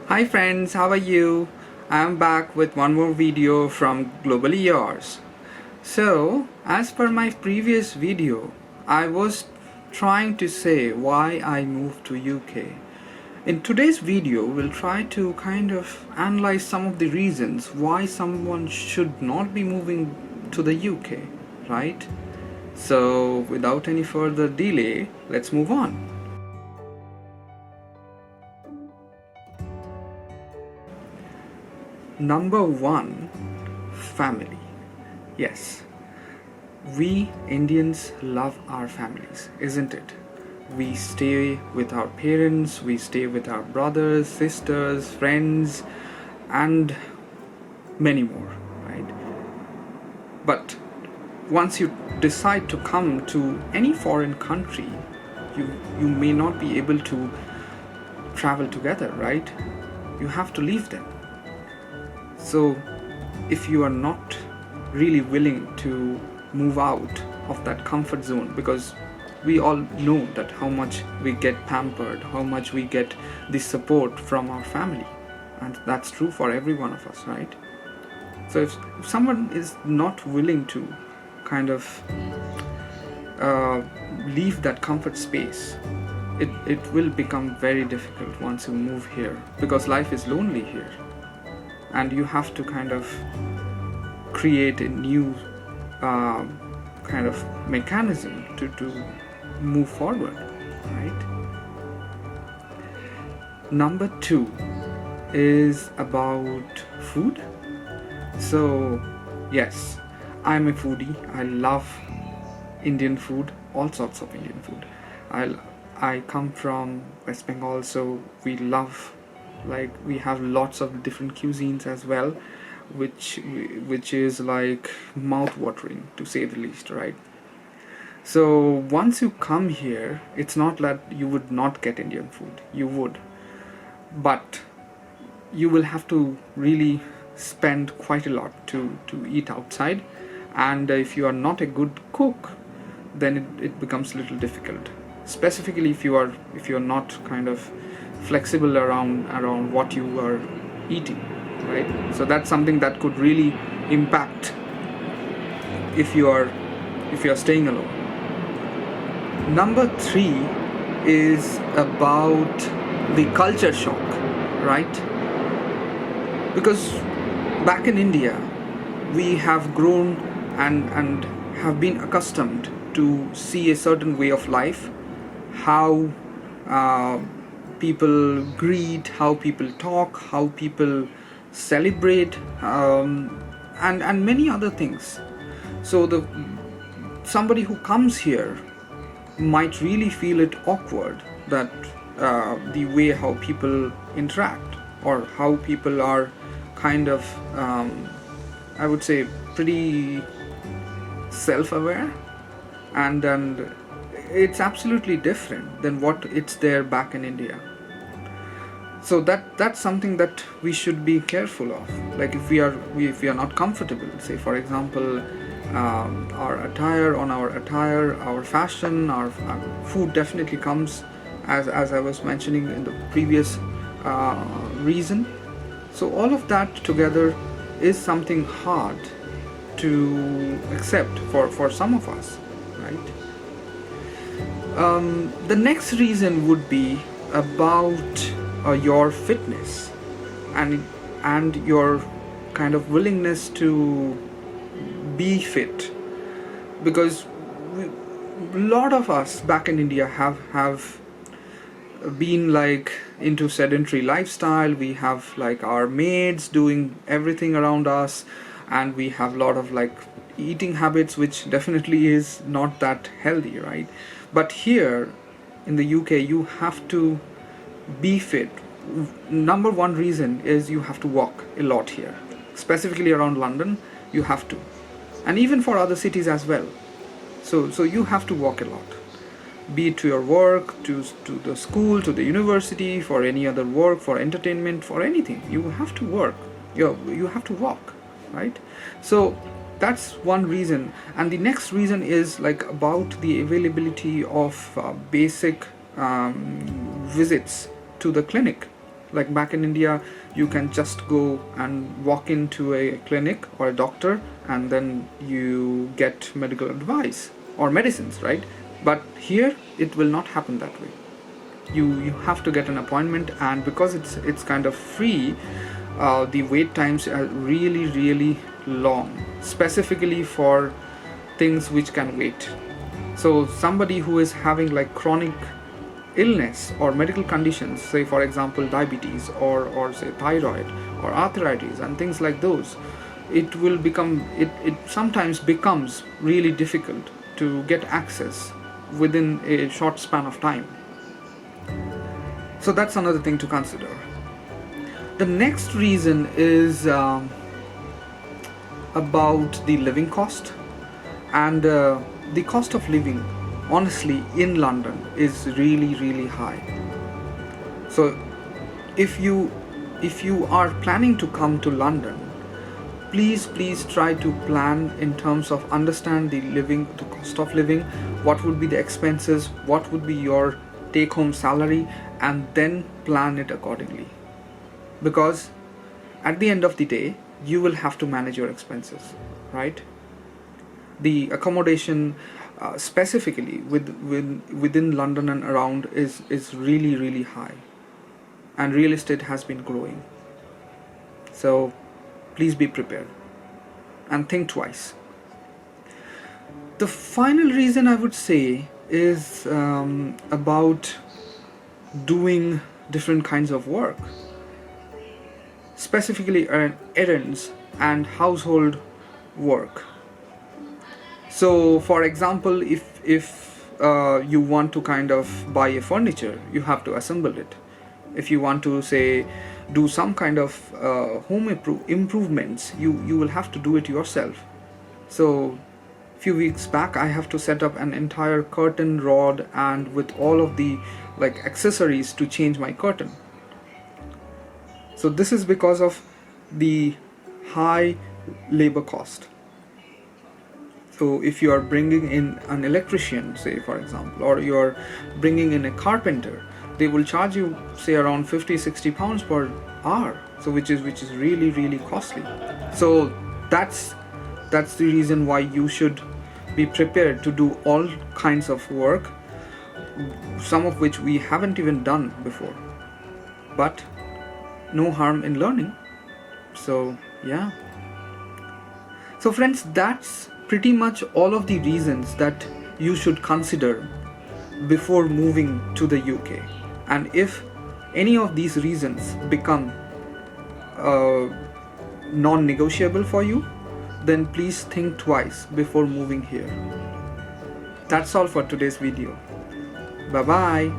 Hi friends, how are you? I'm back with one more video from Globally Yours. So, as per my previous video, I was trying to say why I moved to UK. In today's video, we'll try to kind of analyze some of the reasons why someone should not be moving to the UK, right? So, without any further delay, let's move on. Number one, family. Yes, we Indians love our families, isn't it? We stay with our parents, we stay with our brothers, sisters, friends, and many more, right? But once you decide to come to any foreign country, you may not be able to travel together, right? You have to leave them. So if you are not really willing to move out of that comfort zone, because we all know that how much we get pampered, how much we get the support from our family, and that's true for every one of us, right? So if someone is not willing to kind of leave that comfort space, it will become very difficult once you move here, because life is lonely here and you have to kind of create a new kind of mechanism to move forward, right? Number two is about food. So yes, I'm a foodie. I love Indian food, all sorts of Indian food. I come from West Bengal, so we love, like, we have lots of different cuisines as well, which is like mouth watering, to say the least, right? So once you come here, it's not that you would not get Indian food, you would, but you will have to really spend quite a lot to eat outside, and if you are not a good cook, then it becomes a little difficult, specifically if you are not kind of flexible around what you are eating, right? So that's something that could really impact if you are staying alone. Number three is about the culture shock, right? Because back in India, we have grown and have been accustomed to see a certain way of life, how people greet, how people talk, how people celebrate, and many other things. So somebody who comes here might really feel it awkward, that the way how people interact, or how people are kind of I would say pretty self-aware, and it's absolutely different than what it's there back in India. So that's something that we should be careful of. Like if we are not comfortable, say for example, our attire, our fashion, our food definitely comes, as I was mentioning in the previous reason. So all of that together is something hard to accept for some of us, right? The next reason would be about your fitness and your kind of willingness to be fit, because a lot of us back in India have been like into sedentary lifestyle. We have like our maids doing everything around us, and we have a lot of like eating habits which definitely is not that healthy, right? But here in the UK, you have to be fit. Number one reason is you have to walk a lot here, specifically around London. You have to, and even for other cities as well. So you have to walk a lot, be it to your work, to the school, to the university, for any other work, for entertainment, for anything. You have to work. You have to walk, right? So that's one reason. And the next reason is like about the availability of basic visits to the clinic. Like back in India, you can just go and walk into a clinic or a doctor and then you get medical advice or medicines, right? But here it will not happen that way. You have to get an appointment, and because it's kind of free, the wait times are really long, specifically for things which can wait. So somebody who is having like chronic illness or medical conditions, say for example diabetes or say thyroid or arthritis and things like those, it sometimes becomes really difficult to get access within a short span of time. So that's another thing to consider. The next reason is about the living cost, and the cost of living honestly in London is really high. So if you are planning to come to London, please try to plan in terms of understand the cost of living, what would be the expenses, what would be your take home salary, and then plan it accordingly. Because at the end of the day, you will have to manage your expenses, right? The accommodation specifically within London and around is really high, and real estate has been growing. So please be prepared and think twice. The final reason I would say is about doing different kinds of work, specifically errands and household work. So for example, if you want to kind of buy a furniture, you have to assemble it. If you want to say do some kind of home improvements, you will have to do it yourself. So few weeks back I have to set up an entire curtain rod and with all of the like accessories to change my curtain. So this is because of the high labor cost. So if you are bringing in an electrician, say for example, or you are bringing in a carpenter, they will charge you say around 50-60 pounds per hour, so which is really costly. So that's the reason why you should be prepared to do all kinds of work, some of which we haven't even done before, but no harm in learning. So yeah, so friends, that's pretty much all of the reasons that you should consider before moving to the UK. And if any of these reasons become non-negotiable for you, then please think twice before moving here. That's all for today's video. Bye bye.